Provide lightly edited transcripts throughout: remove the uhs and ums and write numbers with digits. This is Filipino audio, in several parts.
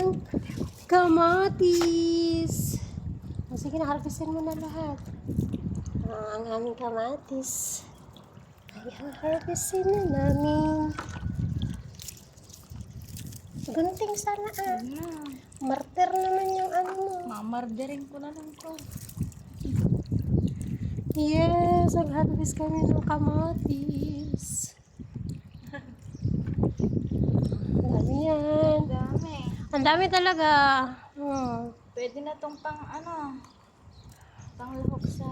ng kamatis. O, sige na, harvestin mo na lahat. Ang aming kamatis. Ay, harvestin na namin. Gunting sana Marter naman yung ano mo. Mamarderin ko na lang to. Yes, mag-harvest kami ng kamatis. Ang dami yan. Dami. Ang dami talaga. Pwede na tong pang lahok sa...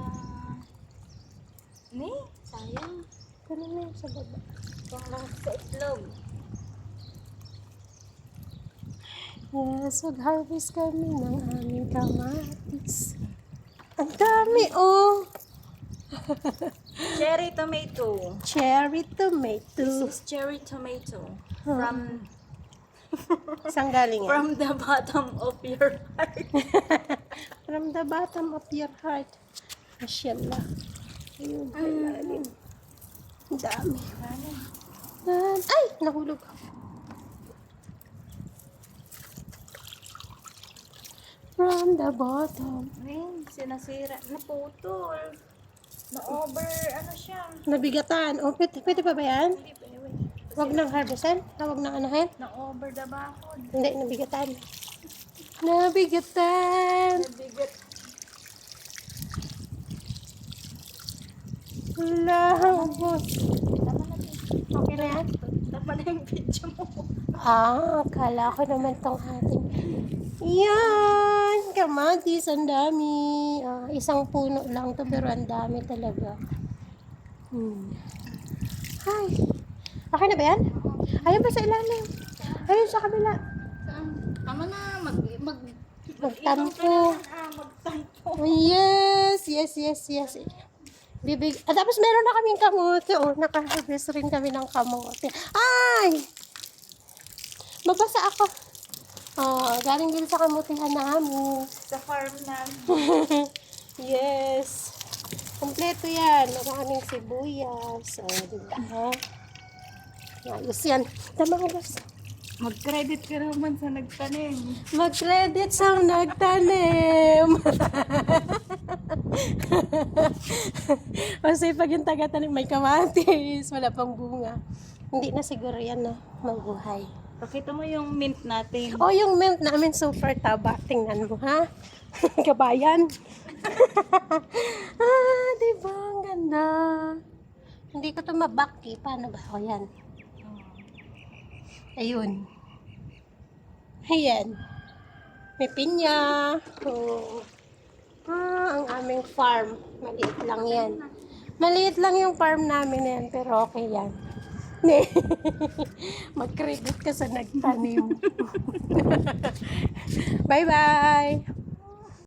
sayang. Ano na yun sa baba? Pang lahok sa itlog. Yes, mag-harvest kami ng aming kamatis. Ang dami, oh! Cherry tomato. Cherry tomato. This is cherry tomato. From Saan galing yan? from the bottom of your heart. From the bottom of your heart. Mashallah. Ayun, kailalim. Ang dami. Ay! Nahulog. From the bottom. Ayun, sinasira. Naputol. Na-over, siya. Nabigatan. O, pwede pa ba yan? Hindi, anyway. Huwag nang harvestan? Huwag nang anahin? Na-over the bakod. Hindi, nabigatan. Nabigatan! Nabigat. Wala, boss. Tama na din. Okay na yan? Tama na yung video mo. Akala ko naman tong ating... Yan! Kamatis, ang dami. Isang puno lang to pero ang dami talaga. Hi! Okay na ba yan? Ayun pa sa ilalim. Ayun sa kabila. Tama na. Magtampo. Magtampo. Yes! Tapos meron na kaming kamote. Naka-harvest rin kami ng kamote. Ay! Mabasa ako. Galing din sa kamutihan namin. Sa farm namin. Yes. Kompleto yan. Maraming sibuyas. Diba? Ayos yan. Tama ka, boss. Mag-credit ka naman sa nagtanim. Mag-credit sa nagtanim. Kasi pag yung taga-tanim may kamatis, wala pang bunga. Hindi na siguro yan na mabuhay. Pakita mo yung mint natin. Yung mint namin super taba. Tingnan mo, ha? Kabayan. Diba? Ang ganda. Hindi ko ito mabaki. Paano ba? Yan. Ayun. Ayan. May pinya. Ang aming farm. Maliit lang yan. Maliit lang yung farm namin yan. Pero okay yan. Mag-credit ka sa nagtanim. Bye-bye!